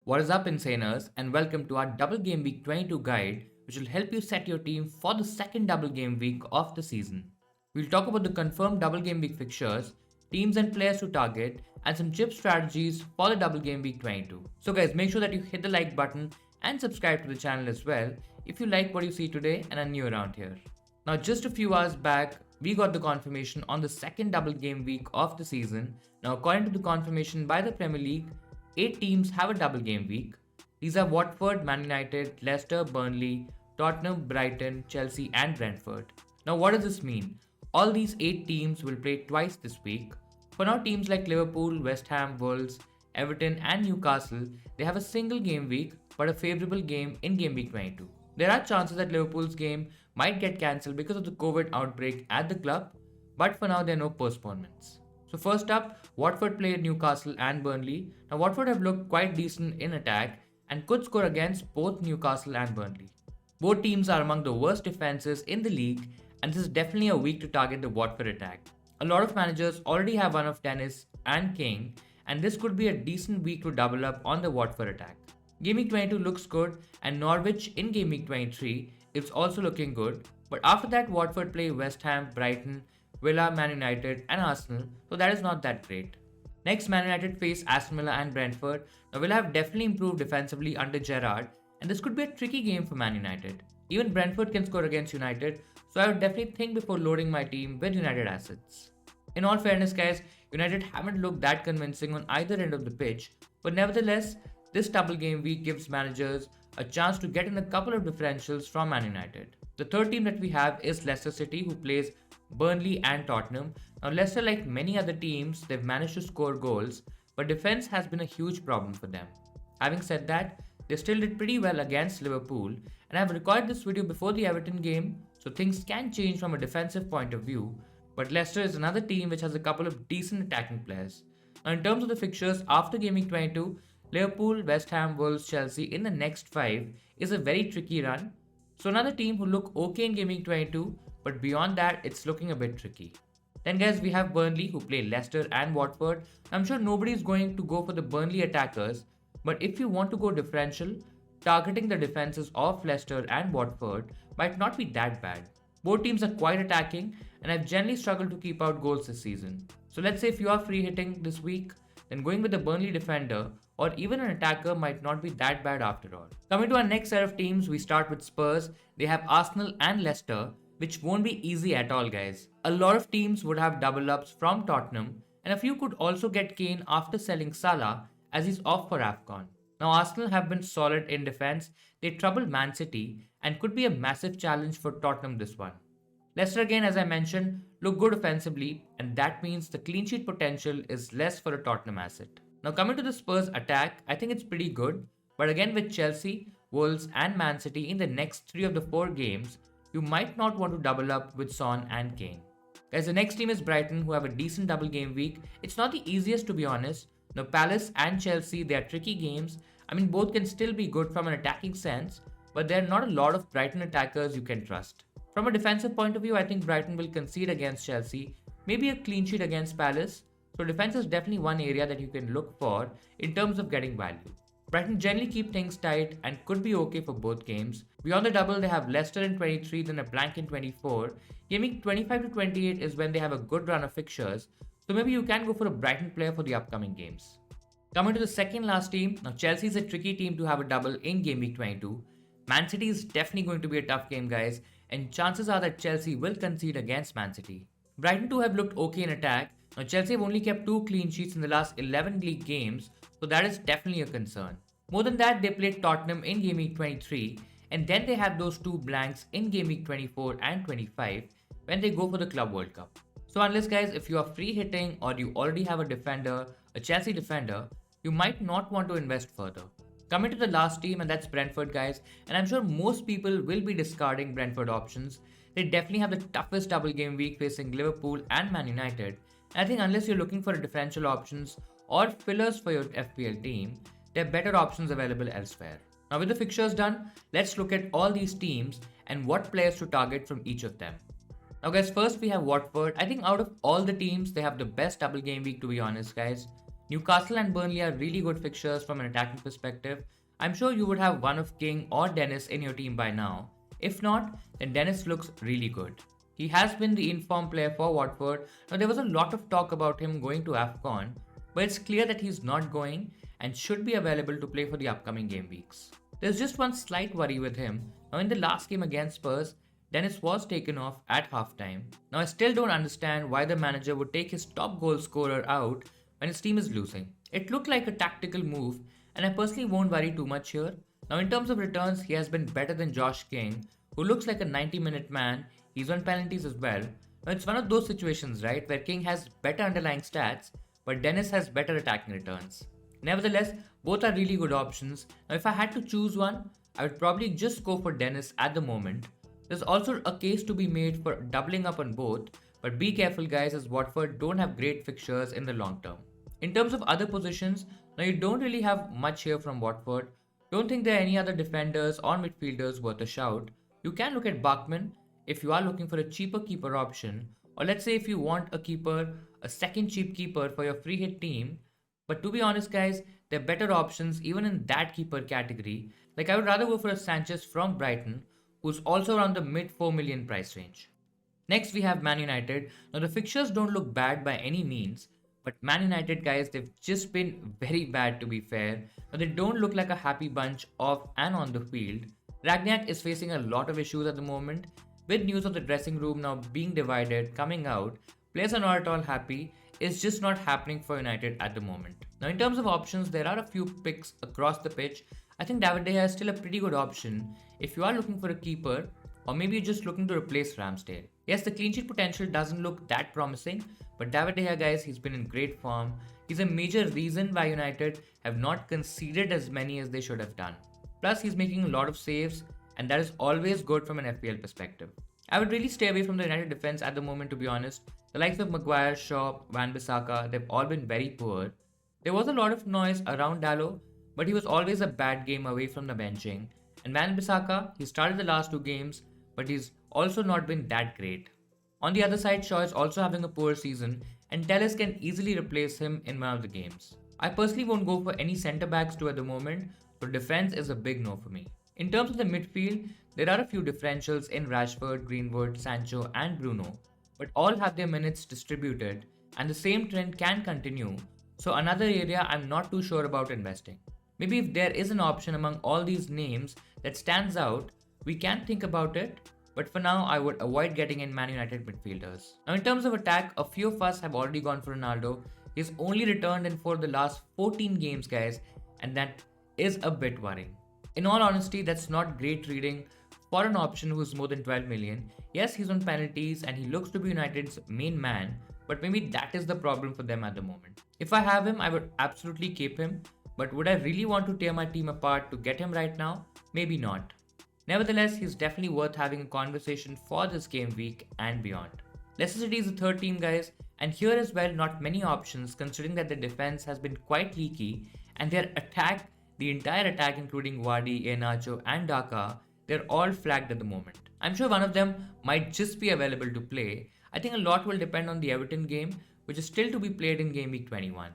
What is up, Insaners, and welcome to our Double Game Week 22 guide, which will help you set your team for the second Double Game Week of the season. We'll talk about the confirmed Double Game Week fixtures, teams and players to target, and some chip strategies for the Double Game Week 22. So, guys, make sure that you hit the like button and subscribe to the channel as well if you like what you see today and are new around here. Now, just a few hours back, we got the confirmation on the second Double Game Week of the season. Now, according to the confirmation by the Premier League, 8 teams have a double game week. These are Watford, Man United, Leicester, Burnley, Tottenham, Brighton, Chelsea, and Brentford. Now, what does this mean? All these 8 teams will play twice this week. For now, teams like Liverpool, West Ham, Wolves, Everton, and Newcastle, they have a single game week but a favourable game in game week 22. There are chances that Liverpool's game might get cancelled because of the COVID outbreak at the club, but for now, there are no postponements. So first up, Watford play Newcastle and Burnley. Now Watford have looked quite decent in attack and could score against both Newcastle and Burnley. Both teams are among the worst defenses in the league, and this is definitely a week to target the Watford attack. A lot of managers already have one of Dennis and King, and this could be a decent week to double up on the Watford attack. Game week 22 looks good, and Norwich in game week 23 is also looking good, but after that Watford play West Ham, Brighton, Villa, Man United, and Arsenal, so that is not that great. Next, Man United face Aston Villa and Brentford. Now, Villa have definitely improved defensively under Gerrard, and this could be a tricky game for Man United. Even Brentford can score against United, so I would definitely think before loading my team with United assets. In all fairness, guys, United haven't looked that convincing on either end of the pitch, but nevertheless, this double game week gives managers a chance to get in a couple of differentials from Man United. The third team that we have is Leicester City, who plays Burnley and Tottenham. Now, Leicester, like many other teams, they've managed to score goals, but defense has been a huge problem for them. Having said that, they still did pretty well against Liverpool, and I've recorded this video before the Everton game, so things can change from a defensive point of view. But Leicester is another team which has a couple of decent attacking players. Now, in terms of the fixtures after Game Week 22, Liverpool, West Ham, Wolves, Chelsea in the next 5 is a very tricky run. So another team who look okay in Game Week 22, but beyond that, it's looking a bit tricky. Then, guys, we have Burnley who play Leicester and Watford. I'm sure nobody is going to go for the Burnley attackers, but if you want to go differential, targeting the defenses of Leicester and Watford might not be that bad. Both teams are quite attacking and have generally struggled to keep out goals this season. So let's say if you are free hitting this week, then going with a Burnley defender or even an attacker might not be that bad after all. Coming to our next set of teams, we start with Spurs. They have Arsenal and Leicester, which won't be easy at all, guys. A lot of teams would have double ups from Tottenham, and a few could also get Kane after selling Salah as he's off for AFCON. Now, Arsenal have been solid in defense, they troubled Man City, and could be a massive challenge for Tottenham this one. Leicester, again, as I mentioned, look good offensively, and that means the clean sheet potential is less for a Tottenham asset. Now, coming to the Spurs attack, I think it's pretty good, but again, with Chelsea, Wolves, and Man City in the next 3 of the 4 games, you might not want to double up with Son and Kane. Guys, the next team is Brighton, who have a decent double game week. It's not the easiest, to be honest. Now, Palace and Chelsea, they are tricky games. I mean, both can still be good from an attacking sense, but there are not a lot of Brighton attackers you can trust. From a defensive point of view, I think Brighton will concede against Chelsea, maybe a clean sheet against Palace. So defense is definitely one area that you can look for in terms of getting value. Brighton generally keep things tight and could be okay for both games. Beyond the double, they have Leicester in 23, then a blank in 24. Gaming 25 to 28 is when they have a good run of fixtures, so maybe you can go for a Brighton player for the upcoming games. Coming to the second last team, now Chelsea is a tricky team to have a double in Game Week 22. Man City is definitely going to be a tough game, guys, and chances are that Chelsea will concede against Man City. Brighton too have looked okay in attack. Now Chelsea have only kept 2 clean sheets in the last 11 league games, so that is definitely a concern. More than that, they played Tottenham in Game Week 23, and then they have those 2 blanks in Game Week 24 and 25 when they go for the Club World Cup. So unless, guys, if you are free hitting or you already have a defender, a Chelsea defender, you might not want to invest further. Coming to the last team, and that's Brentford, guys, and I'm sure most people will be discarding Brentford options. They definitely have the toughest double game week facing Liverpool and Man United. And I think unless you're looking for differential options or fillers for your FPL team, there are better options available elsewhere. Now, with the fixtures done, let's look at all these teams and what players to target from each of them. Now, guys, first we have Watford. I think out of all the teams, they have the best double game week, to be honest, guys. Newcastle and Burnley are really good fixtures from an attacking perspective. I'm sure you would have one of King or Dennis in your team by now. If not, then Dennis looks really good. He has been the informed player for Watford. Now, there was a lot of talk about him going to AFCON, but it's clear that he's not going and should be available to play for the upcoming game weeks. There's just one slight worry with him. Now, in the last game against Spurs, Dennis was taken off at halftime. Now, I still don't understand why the manager would take his top goal scorer out when his team is losing. It looked like a tactical move, and I personally won't worry too much here. Now, in terms of returns, he has been better than Josh King, who looks like a 90-minute man. He's on penalties as well. Now, it's one of those situations, right, where King has better underlying stats, but Dennis has better attacking returns. Nevertheless, both are really good options. Now, if I had to choose one, I would probably just go for Dennis at the moment. There's also a case to be made for doubling up on both, but be careful guys, as Watford don't have great fixtures in the long term. In terms of other positions, now you don't really have much here from Watford. Don't think there are any other defenders or midfielders worth a shout. You can look at Bachmann if you are looking for a cheaper keeper option, or let's say if you want a keeper, a second cheap keeper for your free hit team. But to be honest guys, there are better options even in that keeper category. Like I would rather go for a Sanchez from Brighton, who's also around the mid 4 million price range. Next, we have Man United. Now, the fixtures don't look bad by any means, but Man United, guys, they've just been very bad to be fair. Now, they don't look like a happy bunch off and on the field. Ragniak is facing a lot of issues at the moment. With news of the dressing room now being divided, coming out, players are not at all happy. It's just not happening for United at the moment. Now, in terms of options, there are a few picks across the pitch. I think David De Gea is still a pretty good option if you are looking for a keeper, or maybe you're just looking to replace Ramsdale. Yes, the clean sheet potential doesn't look that promising, but David De Gea, guys, he's been in great form. He's a major reason why United have not conceded as many as they should have done. Plus, he's making a lot of saves, and that is always good from an FPL perspective. I would really stay away from the United defense at the moment, to be honest. The likes of Maguire, Shaw, Wan-Bissaka, they've all been very poor. There was a lot of noise around Dalot, but he was always a bad game away from the benching. And Wan-Bissaka, he started the last two games, but he's also not been that great. On the other side, Shaw is also having a poor season, and Telles can easily replace him in one of the games. I personally won't go for any centre backs too at the moment, so defense is a big no for me. In terms of the midfield, there are a few differentials in Rashford, Greenwood, Sancho, and Bruno, but all have their minutes distributed, and the same trend can continue, so another area I'm not too sure about investing. Maybe if there is an option among all these names that stands out, we can think about it, but for now I would avoid getting in Man United midfielders. Now in terms of attack, a few of us have already gone for Ronaldo. He's only returned in for the last 14 games guys, and that is a bit worrying. In all honesty, that's not great reading for an option who's more than 12 million. Yes, he's on penalties and he looks to be United's main man, but maybe that is the problem for them at the moment. If I have him, I would absolutely keep him, but would I really want to tear my team apart to get him right now? Maybe not. Nevertheless, he's definitely worth having a conversation for this game week and beyond. Leicester City is the third team guys, and here as well not many options considering that their defense has been quite leaky and their attack, the entire attack including Vardy, Iheanacho and Daka, they're all flagged at the moment. I'm sure one of them might just be available to play. I think a lot will depend on the Everton game, which is still to be played in game week 21.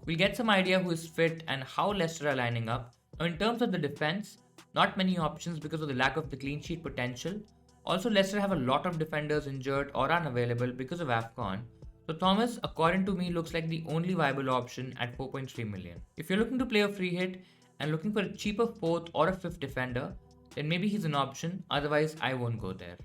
We'll get some idea who is fit and how Leicester are lining up. Now in terms of the defense, not many options because of the lack of the clean sheet potential. Also, Leicester have a lot of defenders injured or unavailable because of AFCON. So Thomas, according to me, looks like the only viable option at 4.3 million. If you're looking to play a free hit and looking for a cheaper fourth or a fifth defender, then maybe he's an option, otherwise I won't go there.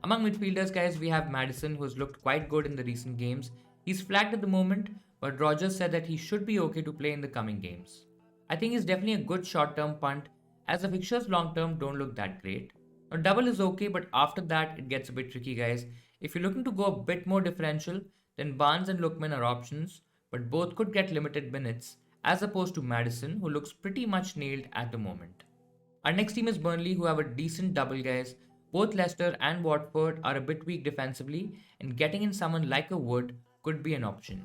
Among midfielders guys, we have Maddison, who has looked quite good in the recent games. He's flagged at the moment, but Rogers said that he should be okay to play in the coming games. I think he's definitely a good short-term punt, as the fixtures long-term don't look that great. Now double is okay, but after that it gets a bit tricky guys. If you're looking to go a bit more differential, then Barnes and Lookman are options, but both could get limited minutes, as opposed to Maddison, who looks pretty much nailed at the moment. Our next team is Burnley, who have a decent double guys. Both Leicester and Watford are a bit weak defensively, and getting in someone like a Wood could be an option.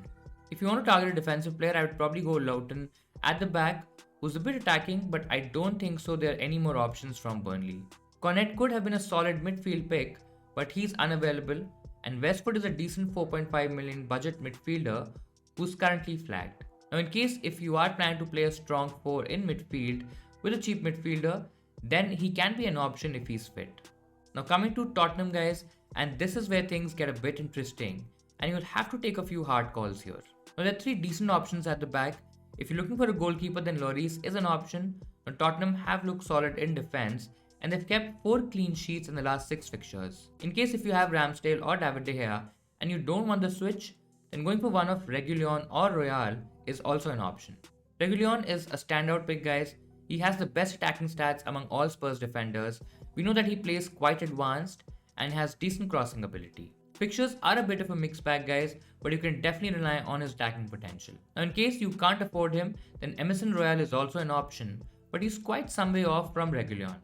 If you want to target a defensive player, I would probably go Lowton at the back, who's a bit attacking, but I don't think so there are any more options from Burnley. Cornet could have been a solid midfield pick, but he's unavailable, and Westwood is a decent 4.5 million budget midfielder who's currently flagged. Now, in case if you are planning to play a strong 4 in midfield with a cheap midfielder, then he can be an option if he's fit. Now, coming to Tottenham, guys, and this is where things get a bit interesting, and you'll have to take a few hard calls here. Now, there are three decent options at the back. If you're looking for a goalkeeper, then Lloris is an option. Now, Tottenham have looked solid in defense, and they've kept 4 clean sheets in the last 6 fixtures. In case if you have Ramsdale or David De Gea, and you don't want the switch, then going for one of Reguilon or Royal is also an option. Reguilon is a standout pick, guys. He has the best attacking stats among all Spurs defenders. We know that he plays quite advanced and has decent crossing ability. Fixtures are a bit of a mixed bag, guys, but you can definitely rely on his attacking potential. Now, in case you can't afford him, then Emerson Royal is also an option, but he's quite some way off from Reguilon.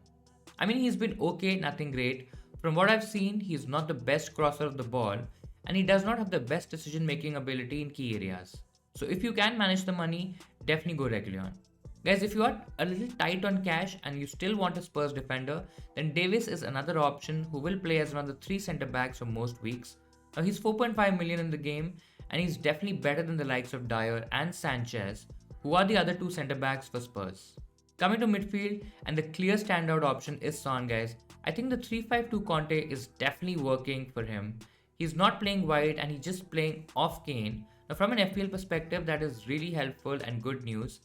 I mean, he's been okay, nothing great. From what I've seen, he's not the best crosser of the ball, and he does not have the best decision making ability in key areas. So if you can manage the money, definitely go Reguilon. Guys, if you are a little tight on cash and you still want a Spurs defender, then Davis is another option who will play as one of the 3 centre backs for most weeks. Now he's 4.5 million in the game, and he's definitely better than the likes of Dyer and Sanchez, who are the other 2 centre backs for Spurs. Coming to midfield, and the clear standout option is Son, guys. I think the 3-5-2 Conte is definitely working for him. He's not playing wide and he's just playing off Kane. Now from an FPL perspective, that is really helpful and good news.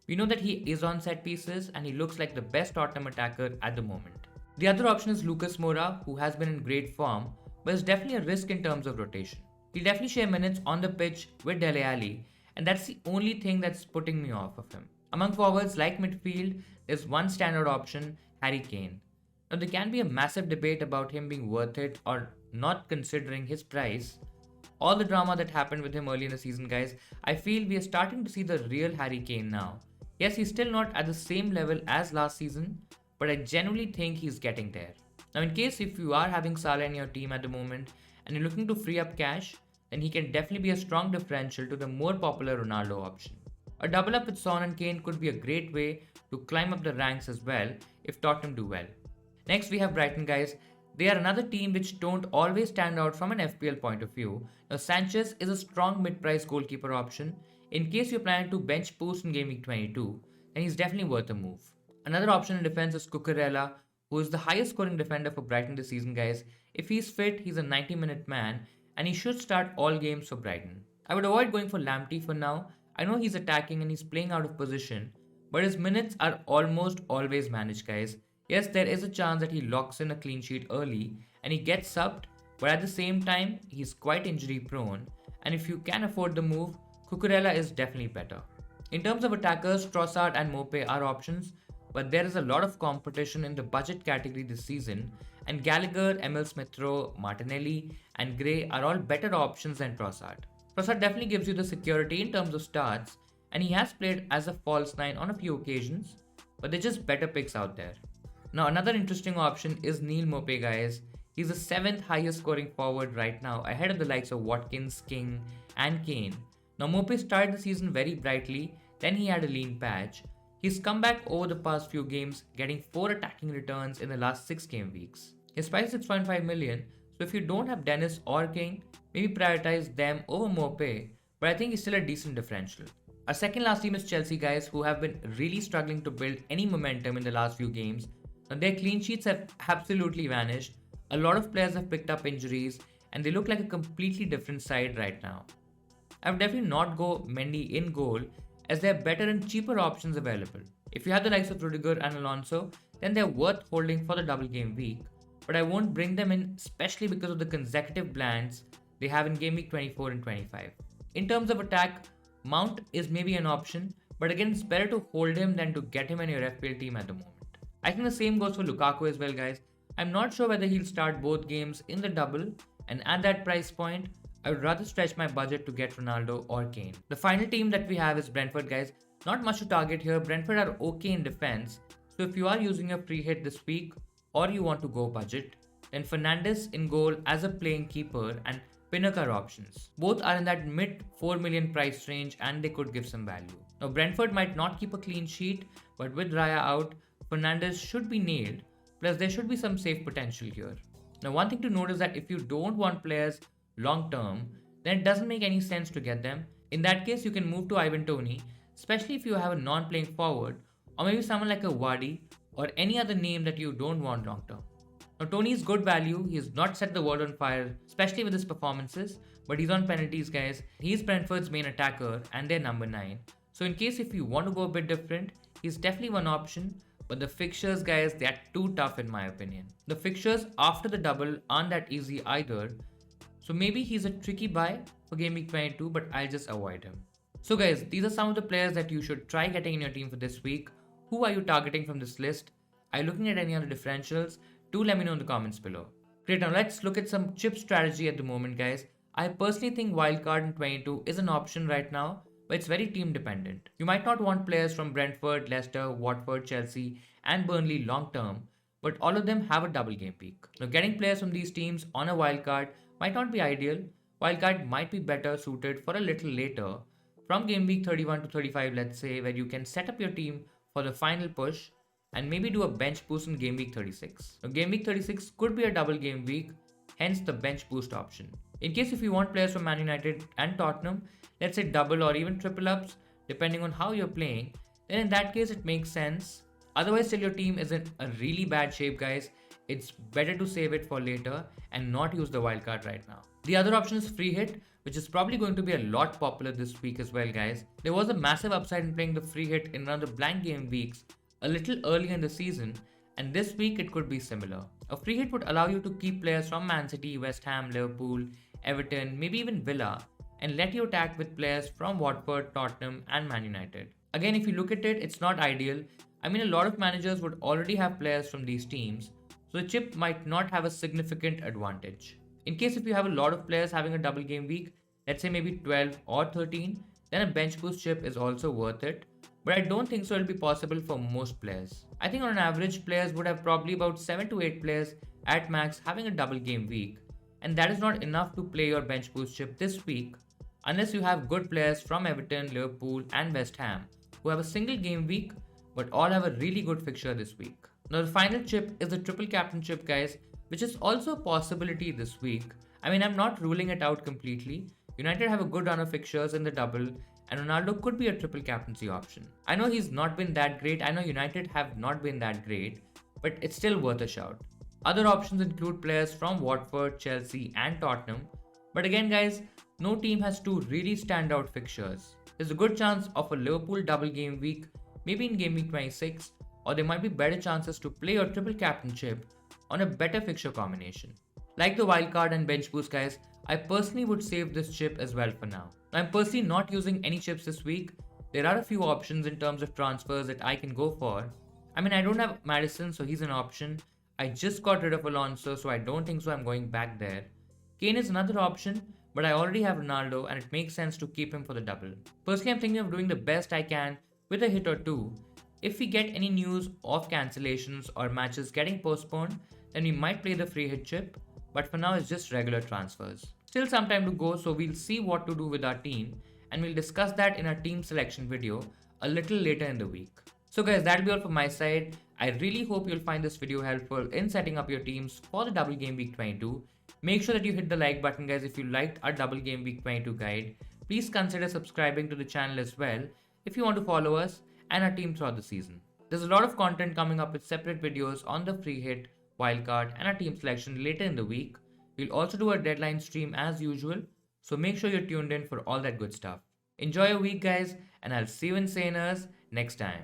We know that he is on set pieces and he looks like the best Tottenham attacker at the moment. The other option is Lucas Moura, who has been in great form, but is definitely a risk in terms of rotation. He'll definitely share minutes on the pitch with Dele Alli, and that's the only thing that's putting me off of him. Among forwards like midfield, there's one standard option, Harry Kane. Now there can be a massive debate about him being worth it or not considering his price. All the drama that happened with him early in the season, guys, I feel we are starting to see the real Harry Kane now. Yes, he's still not at the same level as last season, but I genuinely think he's getting there. Now, in case if you are having Salah in your team at the moment and you're looking to free up cash, then he can definitely be a strong differential to the more popular Ronaldo option. A double up with Son and Kane could be a great way to climb up the ranks as well if Tottenham do well. Next, we have Brighton, guys. They are another team which don't always stand out from an FPL point of view. Now, Sanchez is a strong mid-price goalkeeper option. In case you're planning to bench Post in Game Week 22, then he's definitely worth a move. Another option in defense is Cucurella, who is the highest scoring defender for Brighton this season, guys. If he's fit, he's a 90-minute man, and he should start all games for Brighton. I would avoid going for Lamptey for now. I know he's attacking and he's playing out of position, but his minutes are almost always managed, guys. Yes, there is a chance that he locks in a clean sheet early and he gets subbed, but at the same time, he's quite injury prone, and if you can afford the move, Cucurella is definitely better. In terms of attackers, Trossard and Mope are options, but there is a lot of competition in the budget category this season, and Gallagher, Emil Smith-Rowe, Martinelli, and Gray are all better options than Trossard. Trossard definitely gives you the security in terms of starts, and he has played as a false nine on a few occasions, but they're just better picks out there. Now, another interesting option is Neil Mope, guys. He's the 7th highest scoring forward right now, ahead of the likes of Watkins, King, and Kane. Now, Mope started the season very brightly, then he had a lean patch. He's come back over the past few games, getting 4 attacking returns in the last 6 game weeks. His price is 6.5 million, so if you don't have Dennis or King, maybe prioritize them over Mope, but I think he's still a decent differential. Our second last team is Chelsea, guys, who have been really struggling to build any momentum in the last few games. Now, their clean sheets have absolutely vanished. A lot of players have picked up injuries, and they look like a completely different side right now. I would definitely not go Mendy in goal, as there are better and cheaper options available. If you have the likes of Rudiger and Alonso, then they're worth holding for the double game week, but I won't bring them in, especially because of the consecutive blands they have in game week 24 and 25. In terms of attack, Mount is maybe an option, but again, it's better to hold him than to get him in your FPL team at the moment. I think the same goes for Lukaku as well, guys. I'm not sure whether he'll start both games in the double, and at that price point, I would rather stretch my budget to get Ronaldo or Kane. The final team that we have is Brentford, guys. Not much to target here. Brentford are okay in defense, so if you are using a free hit this week or you want to go budget, then Fernandes in goal as a playing keeper and Pinnock are options. Both are in that mid 4 million price range and they could give some value. Now, Brentford might not keep a clean sheet, but with Raya out, Fernandes should be nailed, plus there should be some safe potential here. Now, one thing to note is that if you don't want players long term, then it doesn't make any sense to get them, In that case, you can move to Ivan Toney, especially if you have a non-playing forward, or maybe someone like a Wadi or any other name that you don't want long term. Now, Tony is good value. He has not set the world on fire, especially with his performances, but he's on penalties, guys. He's Brentford's main attacker and their number 9. So, in case if you want to go a bit different, he's definitely one option. But the fixtures, guys, they are too tough in my opinion. The fixtures after the double aren't that easy either. So, maybe he's a tricky buy for Game Week 22, but I'll just avoid him. So, guys, these are some of the players that you should try getting in your team for this week. Who are you targeting from this list? Are you looking at any other differentials? Do let me know in the comments below. Great, now let's look at some chip strategy at the moment, guys. I personally think wildcard in 22 is an option right now, but it's very team dependent. You might not want players from Brentford, Leicester, Watford, Chelsea, and Burnley long term, but all of them have a double game week. Now, getting players from these teams on a wildcard might not be ideal. Wildcard might be better suited for a little later, from game week 31 to 35, let's say, where you can set up your team for the final push and maybe do a bench boost in game week 36. Now, game week 36 could be a double game week, hence the bench boost option. In case if you want players from Man United and Tottenham, let's say double or even triple ups, depending on how you're playing, then in that case it makes sense. Otherwise, still your team is in a really bad shape, guys. It's better to save it for later and not use the wildcard right now. The other option is free hit, which is probably going to be a lot popular this week as well, guys. There was a massive upside in playing the free hit in one of the blank game weeks a little early in the season, and this week it could be similar. A free hit would allow you to keep players from Man City, West Ham, Liverpool, Everton, maybe even Villa, and let you attack with players from Watford, Tottenham, and Man United. Again, if you look at it, it's not ideal. I mean, a lot of managers would already have players from these teams, so the chip might not have a significant advantage. In case if you have a lot of players having a double game week, let's say maybe 12 or 13, then a bench boost chip is also worth it. But I don't think so it'll be possible for most players. I think on an average, players would have probably about 7 to 8 players at max having a double game week, and that is not enough to play your bench boost chip this week unless you have good players from Everton, Liverpool, and West Ham who have a single game week but all have a really good fixture this week. Now, the final chip is the triple captain chip, guys, which is also a possibility this week. I mean, I'm not ruling it out completely. United have a good run of fixtures in the double, and Ronaldo could be a triple captaincy option. I know he's not been that great, I know United have not been that great, but it's still worth a shout. Other options include players from Watford, Chelsea, and Tottenham, but again, guys, no team has two really standout fixtures. There's a good chance of a Liverpool double game week, maybe in game week 26, or there might be better chances to play your triple captain chip on a better fixture combination. Like the wildcard and bench boost, guys, I personally would save this chip as well for now. I'm personally not using any chips this week. There are a few options in terms of transfers that I can go for. I mean, I don't have Madison, so he's an option. I just got rid of Alonso, so I don't think so I'm going back there. Kane is another option, but I already have Ronaldo and it makes sense to keep him for the double. Personally, I'm thinking of doing the best I can with a hit or two. If we get any news of cancellations or matches getting postponed, then we might play the free hit chip, but for now it's just regular transfers. Still some time to go, so we'll see what to do with our team, and we'll discuss that in our team selection video a little later in the week. So guys, that'll be all from my side. I really hope you'll find this video helpful in setting up your teams for the double game week 22. Make sure that you hit the like button, guys, if you liked our double game week 22 guide. Please consider subscribing to the channel as well if you want to follow us and our team throughout the season. There's a lot of content coming up with separate videos on the free hit, wildcard, and our team selection later in the week. We'll also do a deadline stream as usual, so make sure you're tuned in for all that good stuff. Enjoy your week, guys, and I'll see you in Saners next time.